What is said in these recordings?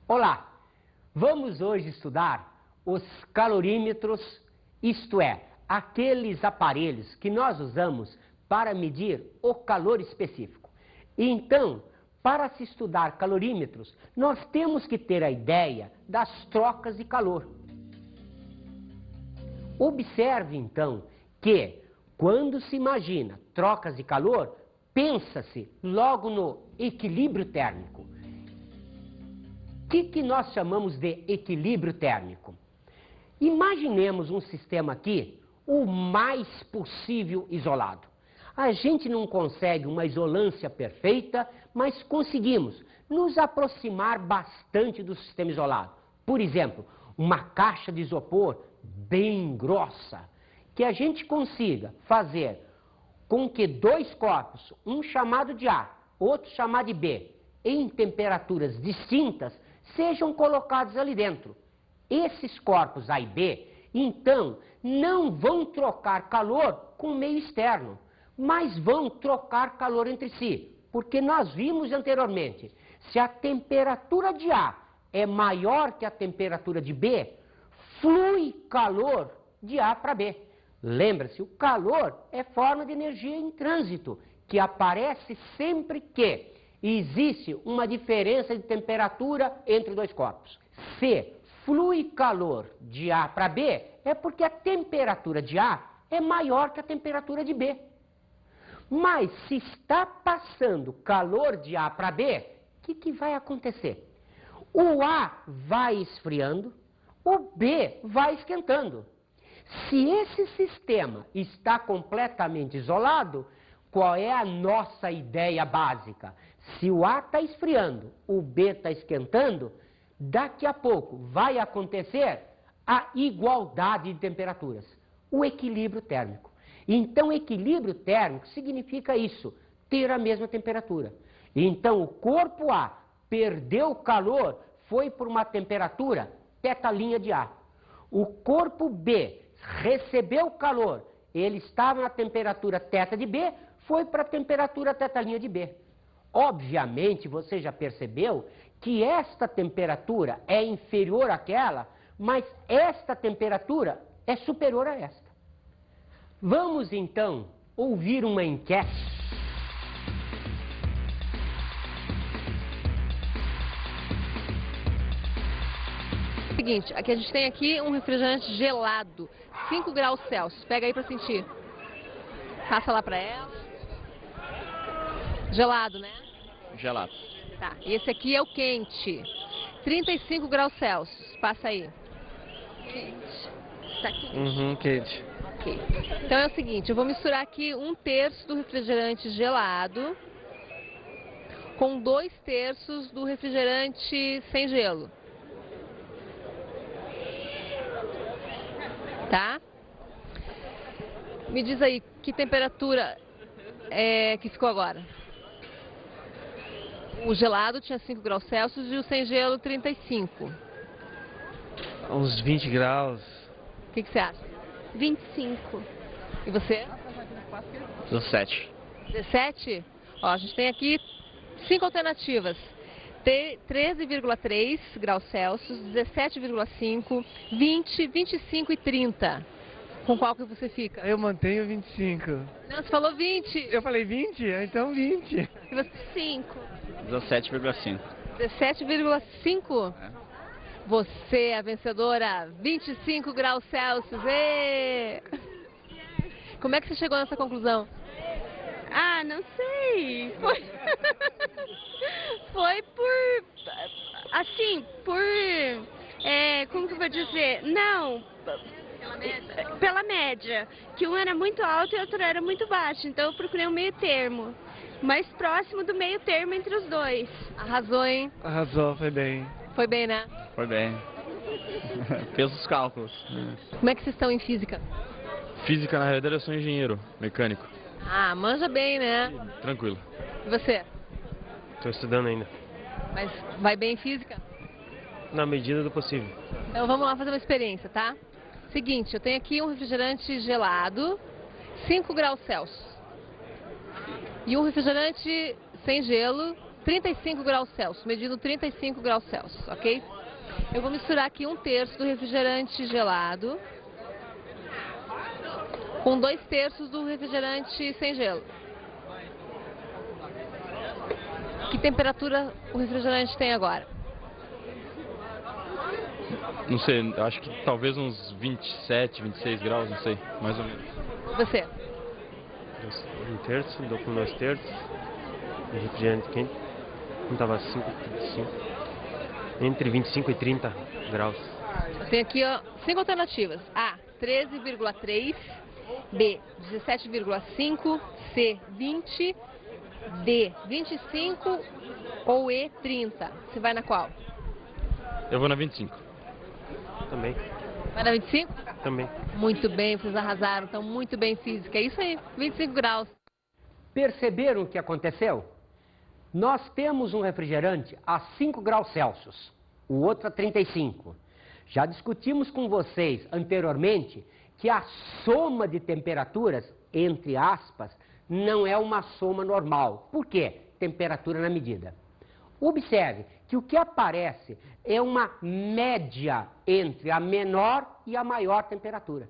Olá! Vamos hoje estudar os calorímetros, isto é, aqueles aparelhos que nós usamos para medir o calor específico. Então, para se estudar calorímetros, nós temos que ter a ideia das trocas de calor. Observe, então, que quando se imagina trocas de calor, pensa-se logo no equilíbrio térmico. O que nós chamamos de equilíbrio térmico? Imaginemos um sistema aqui o mais possível isolado. A gente não consegue uma isolância perfeita, mas conseguimos nos aproximar bastante do sistema isolado. Por exemplo, uma caixa de isopor bem grossa, que a gente consiga fazer com que dois corpos, um chamado de A, outro chamado de B, em temperaturas distintas, sejam colocados ali dentro. Esses corpos A e B, então, não vão trocar calor com o meio externo, mas vão trocar calor entre si, porque nós vimos anteriormente, se a temperatura de A é maior que a temperatura de B, flui calor de A para B. Lembra-se, o calor é forma de energia em trânsito, que aparece sempre que existe uma diferença de temperatura entre dois corpos. Se flui calor de A para B, é porque a temperatura de A é maior que a temperatura de B. Mas se está passando calor de A para B, o que vai acontecer? O A vai esfriando, o B vai esquentando. Se esse sistema está completamente isolado, qual é a nossa ideia básica? Se o A está esfriando, o B está esquentando, daqui a pouco vai acontecer a igualdade de temperaturas, o equilíbrio térmico. Então, equilíbrio térmico significa isso, ter a mesma temperatura. Então, o corpo A perdeu calor, foi por uma temperatura θ' de A. O corpo B recebeu calor, ele estava na temperatura θ de B, foi para a temperatura θ' de B. Obviamente, você já percebeu que esta temperatura é inferior àquela, mas esta temperatura é superior a esta. Vamos, então, ouvir uma enquete. Seguinte, aqui a gente tem aqui um refrigerante gelado, 5 graus Celsius. Pega aí para sentir. Passa lá para ela. Gelado, né? Gelado. Tá, e esse aqui é o quente, 35 graus Celsius. Passa aí. Quente. Tá quente? Quente. Ok. Então é o seguinte, eu vou misturar aqui 1/3 do refrigerante gelado com 2/3 do refrigerante sem gelo. Tá? Me diz aí, que temperatura é que ficou agora? O gelado tinha 5 graus Celsius e o sem gelo 35. Uns 20 graus. O que você acha? 25. E você? 17. 17? Ó, a gente tem aqui 5 alternativas. 13,3 graus Celsius, 17,5, 20, 25 e 30. Com qual que você fica? Eu mantenho 25. Não, você falou 20. Eu falei 20? Então 20. E você? 5. 17,5. 17,5? É. Você é a vencedora, 25 graus Celsius. Ê! Como é que você chegou nessa conclusão? Ah, não sei. Foi por... Assim, como que eu vou dizer? Não, pela média, que um era muito alto e o outro era muito baixo, então eu procurei um meio termo, mais próximo do meio termo entre os dois. Arrasou, hein? Arrasou, foi bem. Foi bem, né? Foi bem. Fez os cálculos. Como é que vocês estão em física? Física, na realidade, eu sou engenheiro mecânico. Ah, manja bem, né? Tranquilo. E você? Estou estudando ainda, Mas vai bem em física? na medida do possível. Então vamos lá fazer uma experiência, tá? Seguinte, eu tenho aqui um refrigerante gelado, 5 graus Celsius. E um refrigerante sem gelo, 35 graus Celsius, medindo 35 graus Celsius, ok? Eu vou misturar aqui 1/3 do refrigerante gelado com 2/3 do refrigerante sem gelo. Que temperatura o refrigerante tem agora? Não sei, acho que talvez uns 27, 26 graus, não sei, mais ou menos. Você? 1/3, dou com 2/3. O refrigerante quente. Não estava 5, entre 25 e 30 graus. Eu tenho aqui 5 alternativas. A, 13,3. B, 17,5. C, 20. D, 25. Ou E, 30. Você vai na qual? Eu vou na 25. Também, Vai na 25? também. Muito bem, vocês arrasaram. Estão muito bem em física. É isso aí, 25 graus. Perceberam o que aconteceu? Nós temos um refrigerante a 5 graus Celsius, o outro a 35. Já discutimos com vocês anteriormente que a soma de temperaturas, entre aspas, não é uma soma normal. Por quê? Temperatura na medida. Observe que o que aparece é uma média entre a menor e a maior temperatura.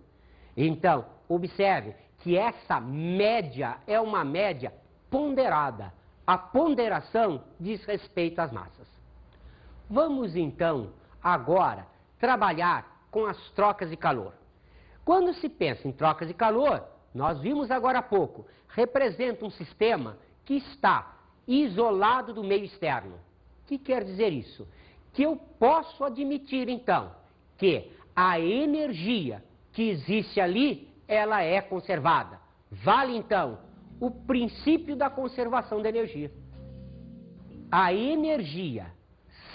Então, observe que essa média é uma média ponderada. A ponderação diz respeito às massas. Vamos então, agora, trabalhar com as trocas de calor. Quando se pensa em trocas de calor, nós vimos agora há pouco, representa um sistema que está isolado do meio externo. O que quer dizer isso? Que eu posso admitir, então, que a energia que existe ali, ela é conservada. Vale, então, o princípio da conservação da energia. A energia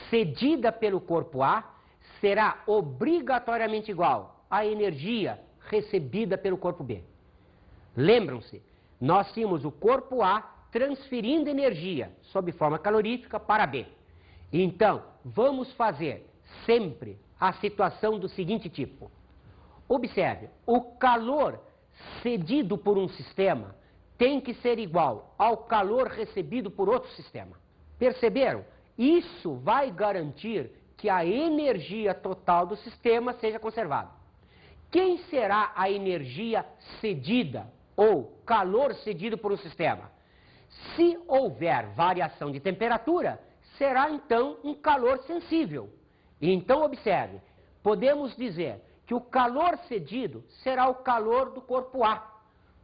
cedida pelo corpo A será obrigatoriamente igual à energia recebida pelo corpo B. Lembram-se, nós tínhamos o corpo A transferindo energia sob forma calorífica para B. Então, vamos fazer sempre a situação do seguinte tipo. Observe, o calor cedido por um sistema tem que ser igual ao calor recebido por outro sistema. Perceberam? Isso vai garantir que a energia total do sistema seja conservada. Quem será a energia cedida ou calor cedido por um sistema? Se houver variação de temperatura, será então um calor sensível. Então observe, podemos dizer que o calor cedido será o calor do corpo A.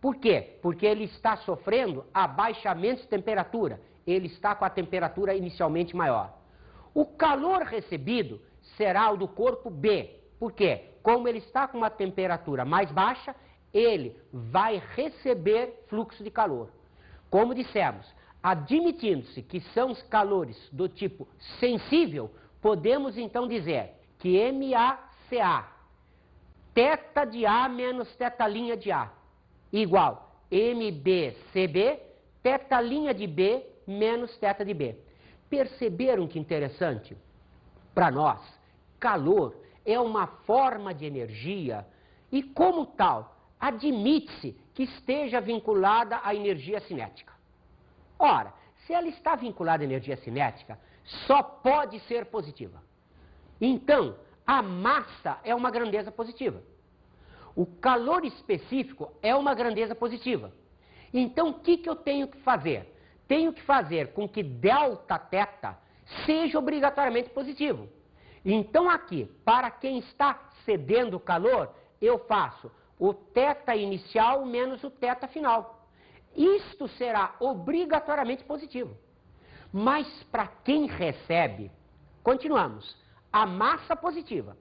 Por quê? Porque ele está sofrendo abaixamento de temperatura, ele está com a temperatura inicialmente maior. O calor recebido será o do corpo B. Por quê? Como ele está com uma temperatura mais baixa, ele vai receber fluxo de calor. Como dissemos, admitindo-se que são os calores do tipo sensível, podemos então dizer que MACA, θ de A menos θ' de A, igual MBCB, θ' de B menos θ de B. Perceberam que interessante? Para nós, calor é uma forma de energia e, como tal, admite-se que esteja vinculada à energia cinética. Ora, se ela está vinculada à energia cinética, só pode ser positiva. Então, a massa é uma grandeza positiva. O calor específico é uma grandeza positiva. Então, o que eu tenho que fazer? Tenho que fazer com que Δθ seja obrigatoriamente positivo. Então, aqui, para quem está cedendo o calor, eu faço o θ inicial menos o θ final. Isto será obrigatoriamente positivo. Mas para quem recebe, continuamos. a massa positiva,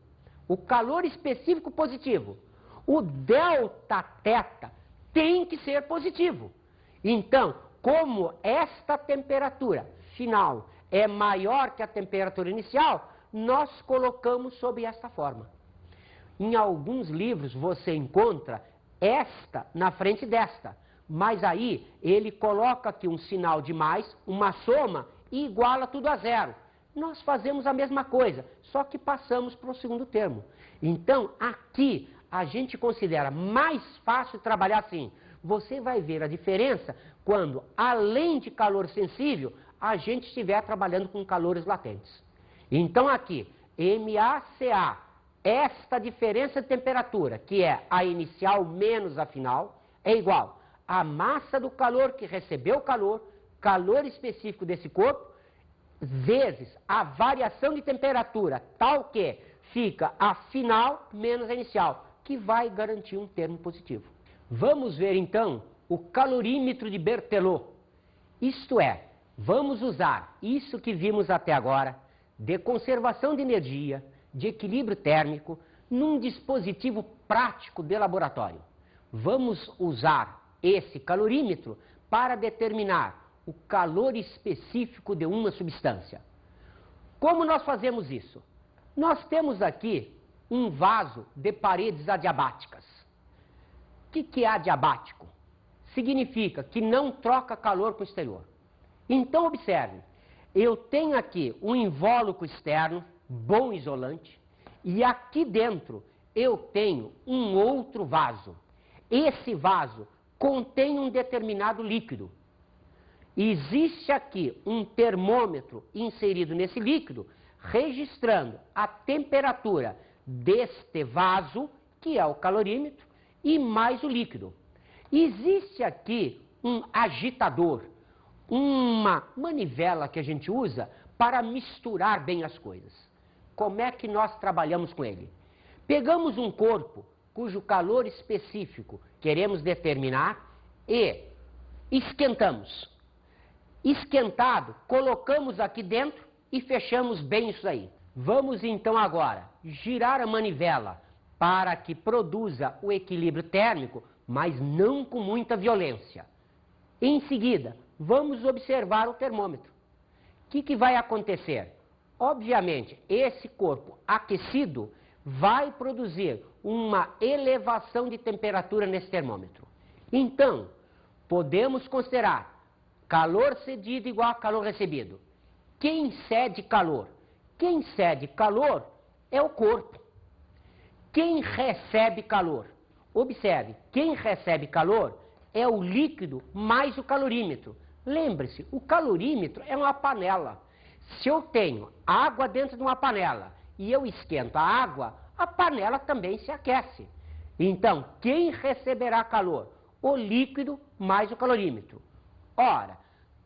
o calor específico positivo. O delta θ tem que ser positivo. Então, como esta temperatura final é maior que a temperatura inicial, nós colocamos sob esta forma. Em alguns livros você encontra esta na frente desta, mas aí ele coloca aqui um sinal de mais, uma soma e iguala tudo a zero. Nós fazemos a mesma coisa, só que passamos para o segundo termo. Então, aqui a gente considera mais fácil trabalhar assim. Você vai ver a diferença quando, além de calor sensível, a gente estiver trabalhando com calores latentes. Então aqui, MaCa, esta diferença de temperatura, que é a inicial menos a final, é igual à massa do calor que recebeu o calor específico desse corpo, vezes a variação de temperatura, tal que fica a final menos a inicial, que vai garantir um termo positivo. Vamos ver então o calorímetro de Berthelot. Isto é, vamos usar isso que vimos até agora, de conservação de energia, de equilíbrio térmico, num dispositivo prático de laboratório. Vamos usar esse calorímetro para determinar o calor específico de uma substância. Como nós fazemos isso? Nós temos aqui um vaso de paredes adiabáticas. O que é adiabático? Significa que não troca calor para o exterior. Então, observe, eu tenho aqui um invólucro externo, bom isolante, e aqui dentro eu tenho um outro vaso. Esse vaso contém um determinado líquido. Existe aqui um termômetro inserido nesse líquido, registrando a temperatura deste vaso, que é o calorímetro, e mais o líquido. Existe aqui um agitador, uma manivela que a gente usa para misturar bem as coisas. Como é que nós trabalhamos com ele? Pegamos um corpo cujo calor específico queremos determinar e esquentamos. Esquentado, colocamos aqui dentro e fechamos bem isso aí. Vamos então agora girar a manivela para que produza o equilíbrio térmico, mas não com muita violência. Em seguida, vamos observar o termômetro. O que vai acontecer? Obviamente, esse corpo aquecido vai produzir uma elevação de temperatura nesse termômetro. Então, podemos considerar calor cedido igual a calor recebido. Quem cede calor? Quem cede calor é o corpo. Quem recebe calor? Observe, quem recebe calor é o líquido mais o calorímetro. Lembre-se, o calorímetro é uma panela. Se eu tenho água dentro de uma panela e eu esquento a água, a panela também se aquece. Então, quem receberá calor? O líquido mais o calorímetro. Ora,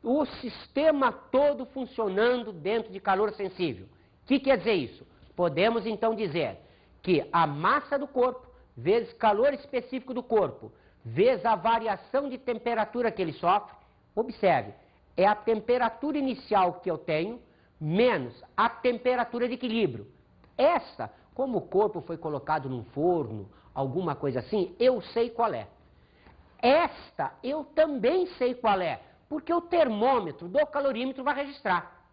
o sistema todo funcionando dentro de calor sensível. O que quer dizer isso? Podemos então dizer que a massa do corpo, vezes calor específico do corpo, vezes a variação de temperatura que ele sofre, observe, é a temperatura inicial que eu tenho, menos a temperatura de equilíbrio. Essa, como o corpo foi colocado num forno, alguma coisa assim, eu sei qual é. Esta, eu também sei qual é, porque o termômetro do calorímetro vai registrar.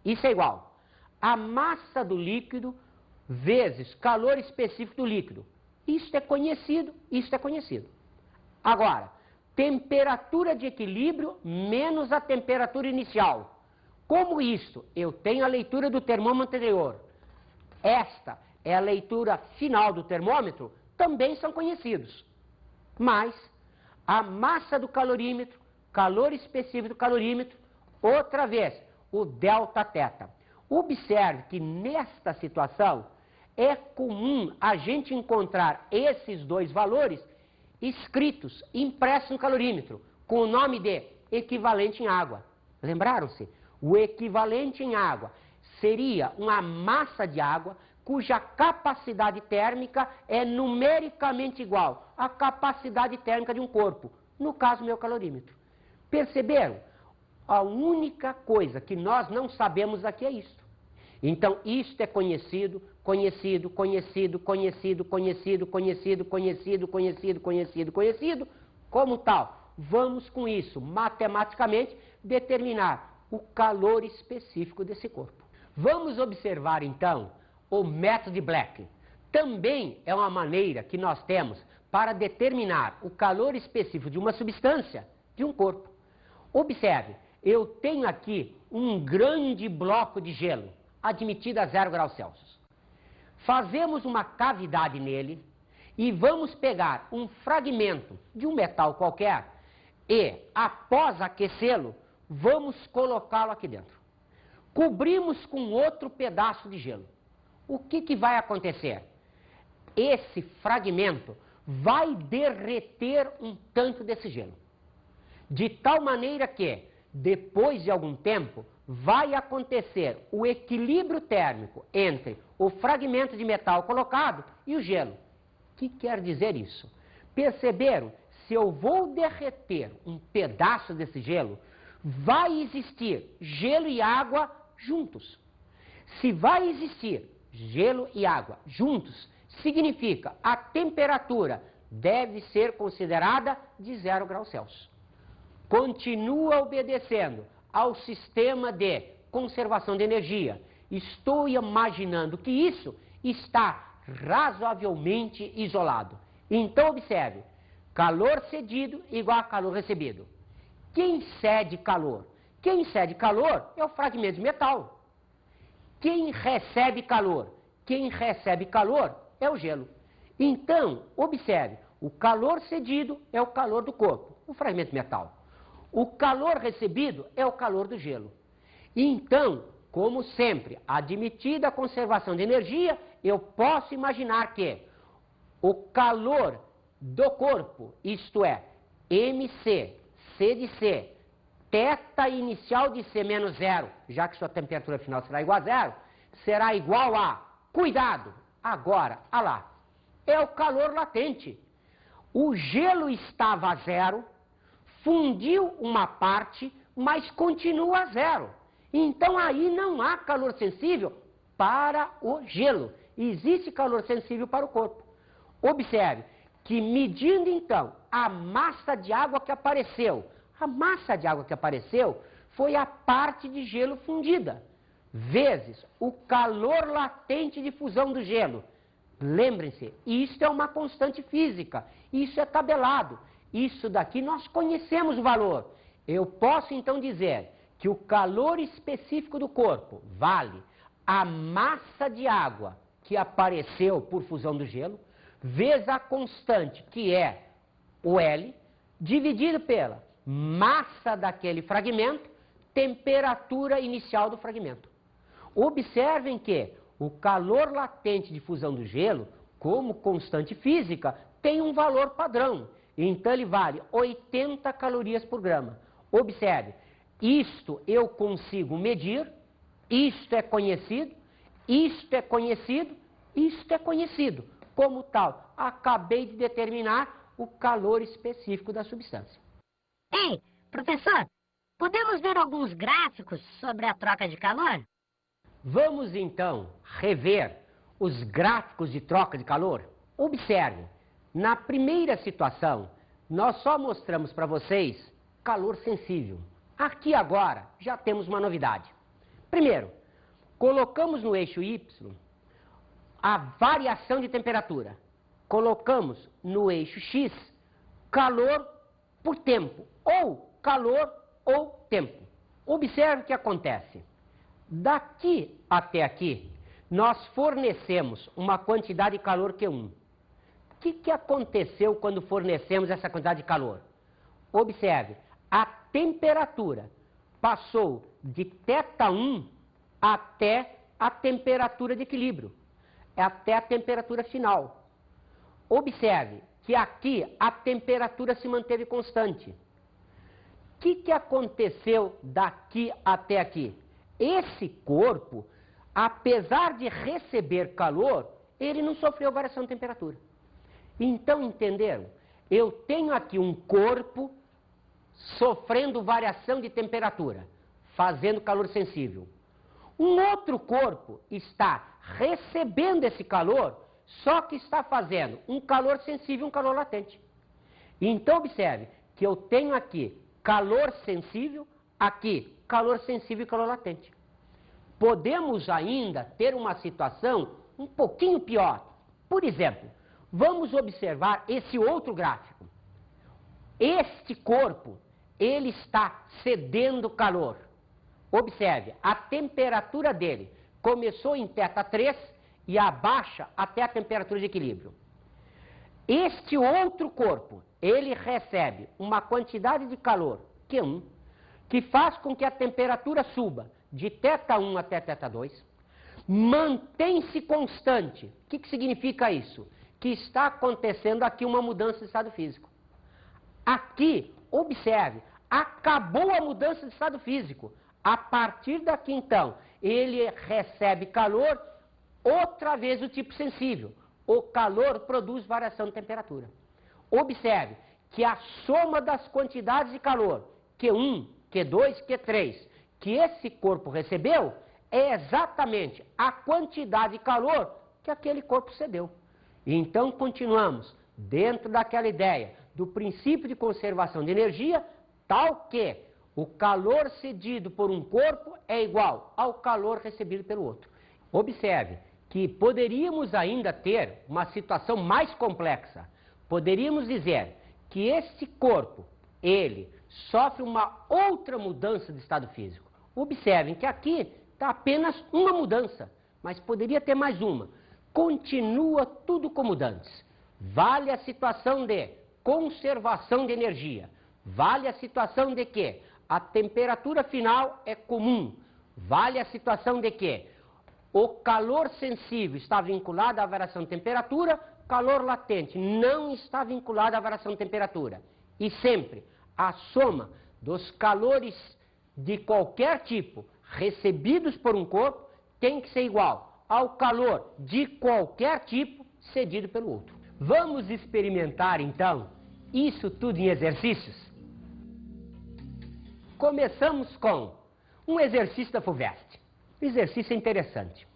Isso é igual a massa do líquido vezes calor específico do líquido. Isto é conhecido, isto é conhecido. Agora, temperatura de equilíbrio menos a temperatura inicial. Como isso? Eu tenho a leitura do termômetro anterior. Esta é a leitura final do termômetro, também são conhecidos. Mas a massa do calorímetro, calor específico do calorímetro, outra vez, o delta θ. Observe que nesta situação é comum a gente encontrar esses dois valores escritos, impressos no calorímetro, com o nome de equivalente em água. Lembraram-se? O equivalente em água seria uma massa de água cuja capacidade térmica é numericamente igual à capacidade térmica de um corpo, no caso, meu calorímetro. Perceberam? A única coisa que nós não sabemos aqui é isso. Então, isto é conhecido, conhecido, conhecido, conhecido, conhecido, conhecido, conhecido, conhecido, conhecido, conhecido. Como tal, vamos com isso, matematicamente, determinar o calor específico desse corpo. Vamos observar, então, o método de Black. Também é uma maneira que nós temos para determinar o calor específico de uma substância, de um corpo. Observe, eu tenho aqui um grande bloco de gelo, admitido a 0 graus Celsius. Fazemos uma cavidade nele e vamos pegar um fragmento de um metal qualquer e, após aquecê-lo, vamos colocá-lo aqui dentro. Cobrimos com outro pedaço de gelo. O que vai acontecer? Esse fragmento vai derreter um tanto desse gelo. De tal maneira que, depois de algum tempo, vai acontecer o equilíbrio térmico entre o fragmento de metal colocado e o gelo. O que quer dizer isso? Perceberam? Se eu vou derreter um pedaço desse gelo, vai existir gelo e água juntos. Se vai existir gelo e água juntos, significa a temperatura deve ser considerada de 0 graus Celsius. Continua obedecendo ao sistema de conservação de energia. Estou imaginando que isso está razoavelmente isolado. Então, observe, calor cedido igual a calor recebido. Quem cede calor? Quem cede calor é o fragmento de metal. Quem recebe calor? Quem recebe calor é o gelo. Então, observe, o calor cedido é o calor do corpo, o fragmento de metal. O calor recebido é o calor do gelo. Então, como sempre, admitida a conservação de energia, eu posso imaginar que o calor do corpo, isto é, MC, C de C, θ inicial de C menos 0, já que sua temperatura final será igual a 0, será igual a, cuidado, agora, olha lá, é o calor latente. O gelo estava a 0, fundiu uma parte, mas continua a 0. Então aí não há calor sensível para o gelo. Existe calor sensível para o corpo. Observe que medindo então a massa de água que apareceu, a massa de água que apareceu foi a parte de gelo fundida, vezes o calor latente de fusão do gelo. Lembrem-se, isso é uma constante física, isso é tabelado. Isso daqui nós conhecemos o valor. Eu posso então dizer que o calor específico do corpo vale a massa de água que apareceu por fusão do gelo, vezes a constante, que é o L, dividido pela massa daquele fragmento, temperatura inicial do fragmento. Observem que o calor latente de fusão do gelo, como constante física, tem um valor padrão. Então ele vale 80 calorias por grama. Observe, isto eu consigo medir, isto é conhecido, isto é conhecido, isto é conhecido. Como tal, acabei de determinar o calor específico da substância. Ei, professor, podemos ver alguns gráficos sobre a troca de calor? Vamos então rever os gráficos de troca de calor? Observe. Na primeira situação, nós só mostramos para vocês calor sensível. Aqui agora já temos uma novidade. Primeiro, colocamos no eixo Y a variação de temperatura. Colocamos no eixo X calor por tempo, ou calor ou tempo. Observe o que acontece. Daqui até aqui, nós fornecemos uma quantidade de calor Q1. O que aconteceu quando fornecemos essa quantidade de calor? Observe, a temperatura passou de θ1 até a temperatura de equilíbrio, até a temperatura final. Observe que aqui a temperatura se manteve constante. O que aconteceu daqui até aqui? Esse corpo, apesar de receber calor, ele não sofreu variação de temperatura. Então, entenderam? Eu tenho aqui um corpo sofrendo variação de temperatura, fazendo calor sensível. Um outro corpo está recebendo esse calor, só que está fazendo um calor sensível e um calor latente. Então, observe que eu tenho aqui calor sensível, aqui calor sensível e calor latente. Podemos ainda ter uma situação um pouquinho pior. Por exemplo, vamos observar esse outro gráfico. Este corpo, ele está cedendo calor. Observe, a temperatura dele começou em θ3 e abaixa até a temperatura de equilíbrio. Este outro corpo, ele recebe uma quantidade de calor, Q1, que faz com que a temperatura suba de θ1 até θ2, mantém-se constante. O que significa isso? Que está acontecendo aqui uma mudança de estado físico. Aqui, observe, acabou a mudança de estado físico. A partir daqui, então, ele recebe calor, outra vez do tipo sensível. O calor produz variação de temperatura. Observe que a soma das quantidades de calor, Q1, Q2, Q3, que esse corpo recebeu, é exatamente a quantidade de calor que aquele corpo cedeu. Então, continuamos dentro daquela ideia do princípio de conservação de energia, tal que o calor cedido por um corpo é igual ao calor recebido pelo outro. Observe que poderíamos ainda ter uma situação mais complexa. Poderíamos dizer que este corpo, ele sofre uma outra mudança de estado físico. Observem que aqui está apenas uma mudança, mas poderia ter mais uma. Continua tudo como antes. Vale a situação de conservação de energia. Vale a situação de que a temperatura final é comum. Vale a situação de que o calor sensível está vinculado à variação de temperatura, calor latente não está vinculado à variação de temperatura. E sempre a soma dos calores de qualquer tipo recebidos por um corpo tem que ser igual ao calor de qualquer tipo cedido pelo outro. Vamos experimentar então isso tudo em exercícios? Começamos com um exercício da FUVEST. O exercício é interessante.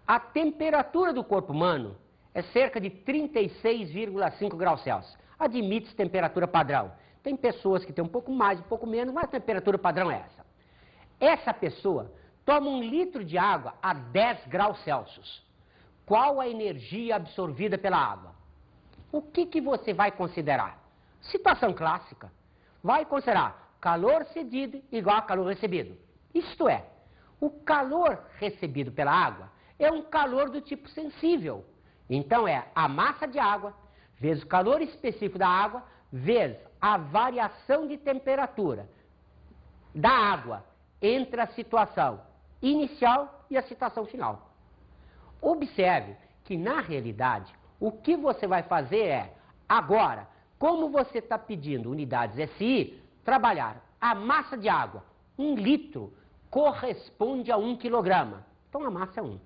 A temperatura do corpo humano é cerca de 36,5 graus Celsius. Admite-se temperatura padrão. Tem pessoas que têm um pouco mais, um pouco menos, mas a temperatura padrão é essa. Essa pessoa toma 1 litro de água a 10 graus Celsius. Qual a energia absorvida pela água? O que você vai considerar? Situação clássica. Vai considerar calor cedido igual a calor recebido. Isto é, o calor recebido pela água é um calor do tipo sensível. Então é a massa de água vezes o calor específico da água vezes a variação de temperatura da água entre a situação inicial e a situação final. Observe que, na realidade, o que você vai fazer é, agora, como você está pedindo unidades SI, trabalhar a massa de água, 1 litro, corresponde a 1 quilograma. Então, a massa é 1.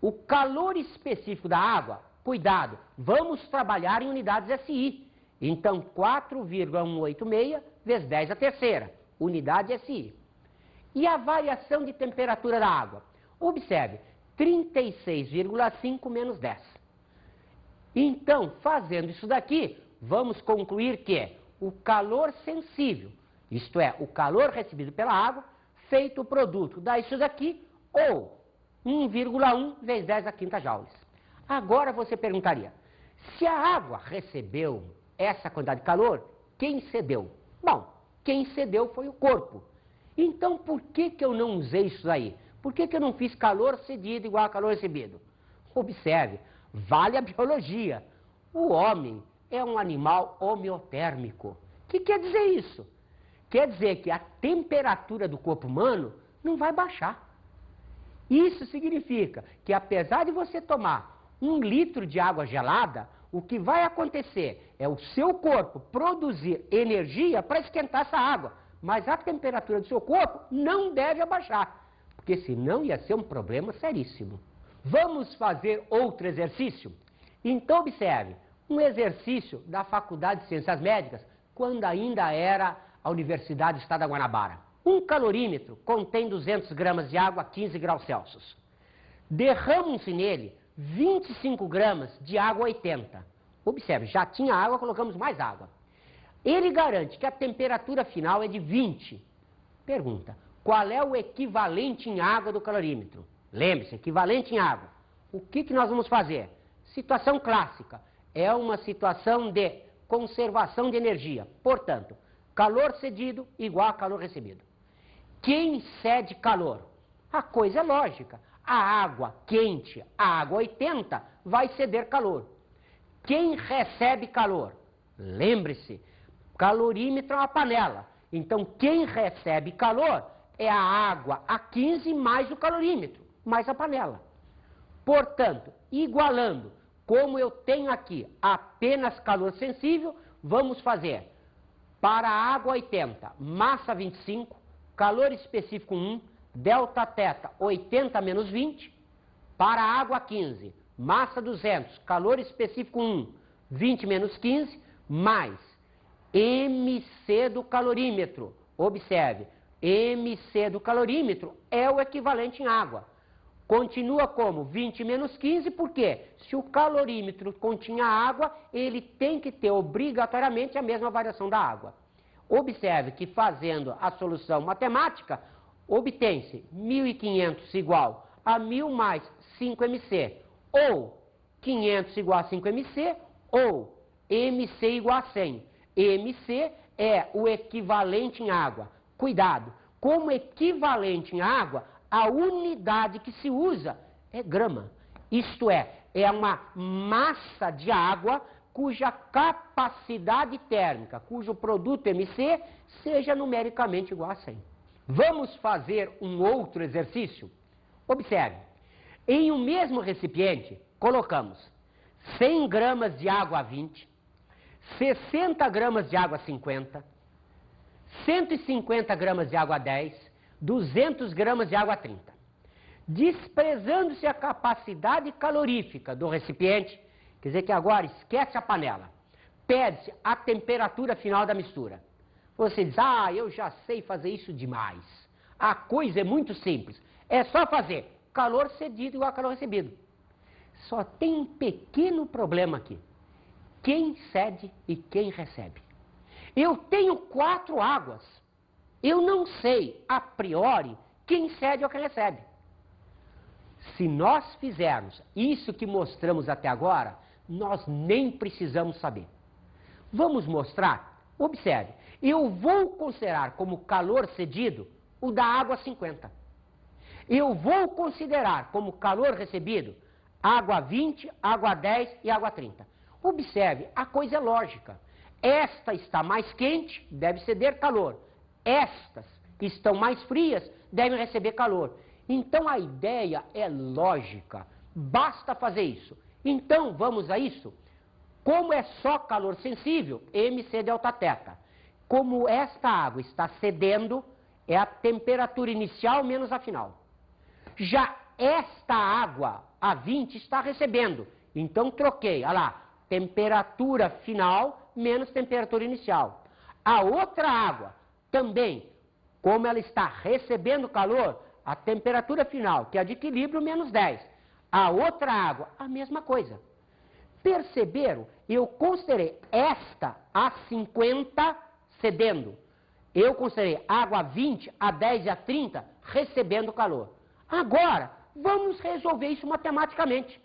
O calor específico da água, cuidado, vamos trabalhar em unidades SI. Então, 4,186 vezes 10 a terceira, unidade SI. E a variação de temperatura da água? Observe, 36,5 menos 10. Então, fazendo isso daqui, vamos concluir que o calor sensível, isto é, o calor recebido pela água, feito o produto dá isso daqui, ou 1,1 vezes 10 a quinta joules. Agora você perguntaria, se a água recebeu essa quantidade de calor, quem cedeu? Bom, quem cedeu foi o corpo. Então, por que eu não usei isso aí? Por que eu não fiz calor cedido igual a calor recebido? Observe, vale a biologia. O homem é um animal homeotérmico. O que quer dizer isso? Quer dizer que a temperatura do corpo humano não vai baixar. Isso significa que, apesar de você tomar 1 litro de água gelada, o que vai acontecer é o seu corpo produzir energia para esquentar essa água. Mas a temperatura do seu corpo não deve abaixar, porque senão ia ser um problema seríssimo. Vamos fazer outro exercício? Então observe, um exercício da Faculdade de Ciências Médicas, quando ainda era a Universidade do Estado da Guanabara. Um calorímetro contém 200 gramas de água a 15 graus Celsius. Derramam-se nele 25 gramas de água a 80. Observe, já tinha água, colocamos mais água. Ele garante que a temperatura final é de 20. Pergunta, qual é o equivalente em água do calorímetro? Lembre-se, equivalente em água. O que nós vamos fazer? Situação clássica. É uma situação de conservação de energia. Portanto, calor cedido igual a calor recebido. Quem cede calor? A coisa é lógica. A água quente, a água 80, vai ceder calor. Quem recebe calor? Lembre-se, calorímetro é uma panela. Então, quem recebe calor é a água a 15 mais o calorímetro, mais a panela. Portanto, igualando, como eu tenho aqui apenas calor sensível, vamos fazer para a água 80, massa 25, calor específico 1, delta θ 80 menos 20, para a água 15, massa 200, calor específico 1, 20 menos 15, mais MC do calorímetro. Observe, MC do calorímetro é o equivalente em água. Continua como 20 menos 15, porque se o calorímetro continha água, ele tem que ter obrigatoriamente a mesma variação da água. Observe que fazendo a solução matemática, obtém-se 1.500 igual a 1.000 mais 5mc, ou 500 igual a 5mc, ou MC igual a 100. MC é o equivalente em água. Cuidado, como equivalente em água, a unidade que se usa é grama. Isto é uma massa de água cuja capacidade térmica, cujo produto MC, seja numericamente igual a 100. Vamos fazer um outro exercício? Observe, em um mesmo recipiente, colocamos 100 gramas de água a 20, 60 gramas de água a 50, 150 gramas de água a 10, 200 gramas de água a 30. Desprezando-se a capacidade calorífica do recipiente, quer dizer que agora esquece a panela, pede-se a temperatura final da mistura. Você diz, eu já sei fazer isso demais. A coisa é muito simples, é só fazer calor cedido igual a calor recebido. Só tem um pequeno problema aqui. Quem cede e quem recebe? Eu tenho 4 águas. Eu não sei, a priori, quem cede ou quem recebe. Se nós fizermos isso que mostramos até agora, nós nem precisamos saber. Vamos mostrar? Observe, eu vou considerar como calor cedido o da água 50. Eu vou considerar como calor recebido água 20, água 10 e água 30. Observe, a coisa é lógica. Esta está mais quente, deve ceder calor. Estas que estão mais frias devem receber calor. Então a ideia é lógica, basta fazer isso. Então vamos a isso. Como é só calor sensível, MC delta θ. Como esta água está cedendo, é a temperatura inicial menos a final. Já esta água a 20 está recebendo, então troquei, olha lá, temperatura final menos temperatura inicial. A outra água também, como ela está recebendo calor, a temperatura final, que é a de equilíbrio, menos 10. A outra água, a mesma coisa. Perceberam? Eu considerei esta a 50 cedendo. Eu considerei água a 20, a 10 e a 30 recebendo calor. Agora, vamos resolver isso matematicamente.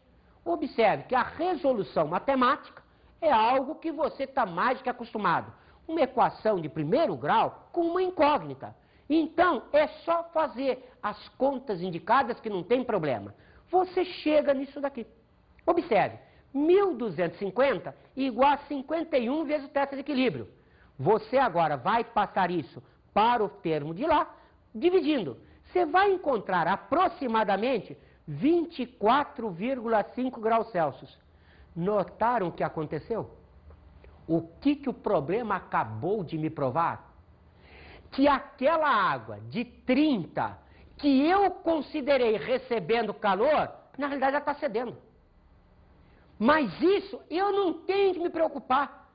Observe que a resolução matemática é algo que você está mais que acostumado. Uma equação de primeiro grau com uma incógnita. Então, é só fazer as contas indicadas que não tem problema. Você chega nisso daqui. Observe, 1.250 igual a 51 vezes o teto de equilíbrio. Você agora vai passar isso para o termo de lá, dividindo. Você vai encontrar aproximadamente 24,5 graus Celsius. Notaram o que aconteceu? O que o problema acabou de me provar? Que aquela água de 30 que eu considerei recebendo calor, na realidade ela está cedendo. Mas isso eu não tenho que me preocupar.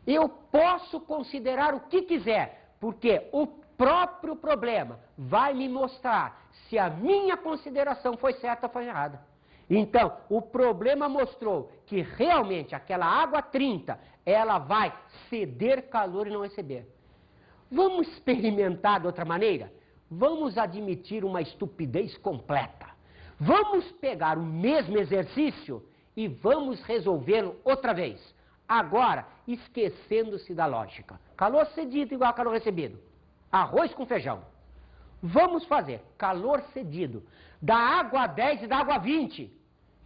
Eu posso considerar o que quiser, porque o próprio problema vai me mostrar se a minha consideração foi certa ou foi errada. Então, o problema mostrou que realmente aquela água 30, ela vai ceder calor e não receber. Vamos experimentar de outra maneira? Vamos admitir uma estupidez completa. Vamos pegar o mesmo exercício e vamos resolvê-lo outra vez. Agora, esquecendo-se da lógica. Calor cedido igual a calor recebido. Arroz com feijão. Vamos fazer calor cedido da água 10 e da água 20.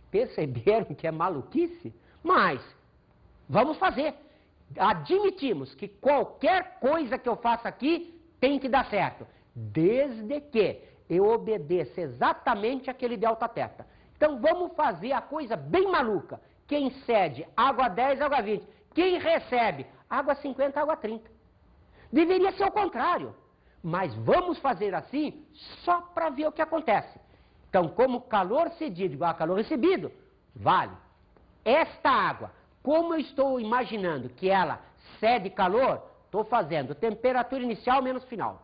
Perceberam que é maluquice? Mas, vamos fazer. Admitimos que qualquer coisa que eu faça aqui tem que dar certo, desde que eu obedeça exatamente aquele delta teta. Então vamos fazer a coisa bem maluca. Quem cede água 10, água 20. Quem recebe água 50, água 30. Deveria ser o contrário. Mas vamos fazer assim só para ver o que acontece. Então, como calor cedido igual a calor recebido, vale. Esta água, como eu estou imaginando que ela cede calor, estou fazendo temperatura inicial menos final.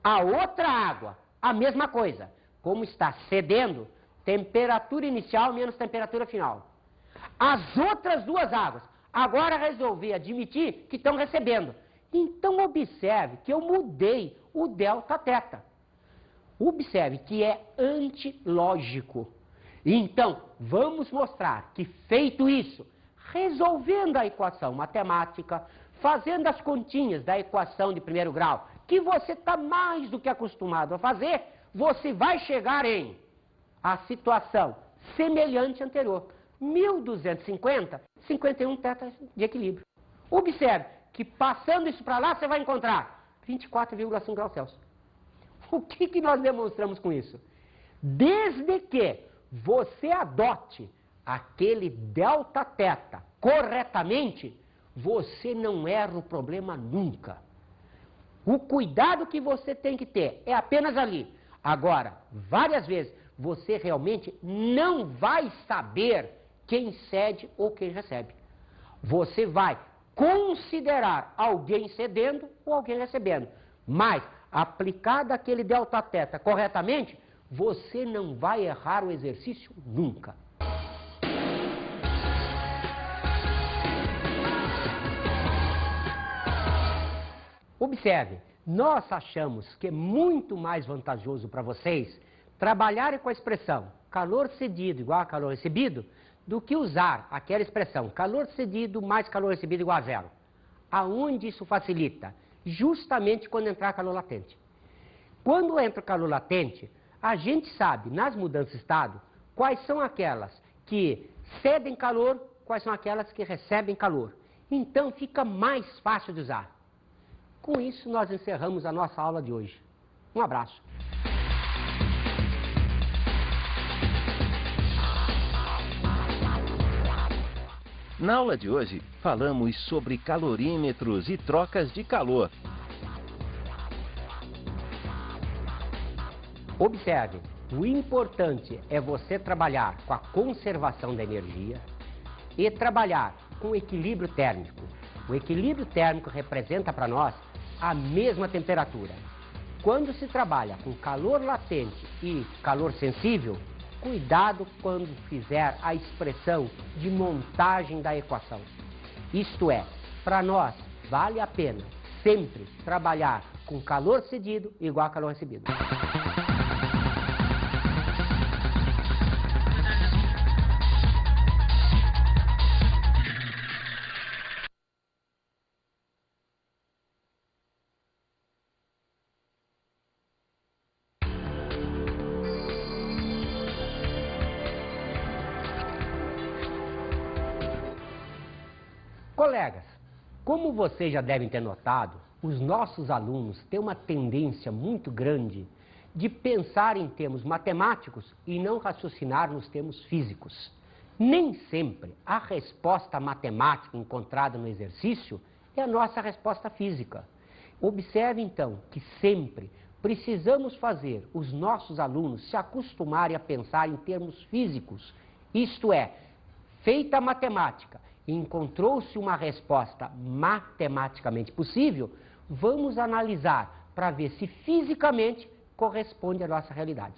A outra água, a mesma coisa. Como está cedendo, temperatura inicial menos temperatura final. As outras duas águas, agora resolvi admitir que estão recebendo. Então observe que eu mudei o delta teta. Observe que é antilógico. Então, vamos mostrar que feito isso, resolvendo a equação matemática, fazendo as continhas da equação de primeiro grau, que você está mais do que acostumado a fazer, você vai chegar em a situação semelhante anterior. 1250, 51 teta de equilíbrio. Observe que passando isso para lá, você vai encontrar 24,5 graus Celsius. O que nós demonstramos com isso? Desde que você adote aquele delta teta corretamente, você não erra o problema nunca. O cuidado que você tem que ter é apenas ali. Agora, várias vezes, você realmente não vai saber quem cede ou quem recebe. Você vai considerar alguém cedendo ou alguém recebendo. Mas, aplicado aquele delta teta corretamente, você não vai errar o exercício nunca. Observe, nós achamos que é muito mais vantajoso para vocês trabalharem com a expressão calor cedido igual a calor recebido do que usar aquela expressão calor cedido mais calor recebido igual a zero. Aonde isso facilita? Justamente quando entrar calor latente. Quando entra calor latente, a gente sabe, nas mudanças de estado, quais são aquelas que cedem calor, quais são aquelas que recebem calor. Então fica mais fácil de usar. Com isso, nós encerramos a nossa aula de hoje. Um abraço. Na aula de hoje, falamos sobre calorímetros e trocas de calor. Observe, o importante é você trabalhar com a conservação da energia e trabalhar com o equilíbrio térmico. O equilíbrio térmico representa para nós a mesma temperatura. Quando se trabalha com calor latente e calor sensível, cuidado quando fizer a expressão de montagem da equação. Isto é, para nós vale a pena sempre trabalhar com calor cedido igual a calor recebido. Colegas, como vocês já devem ter notado, os nossos alunos têm uma tendência muito grande de pensar em termos matemáticos e não raciocinar nos termos físicos. Nem sempre a resposta matemática encontrada no exercício é a nossa resposta física. Observe então que sempre precisamos fazer os nossos alunos se acostumarem a pensar em termos físicos. Isto é, feita a matemática, encontrou-se uma resposta matematicamente possível, vamos analisar para ver se fisicamente corresponde à nossa realidade.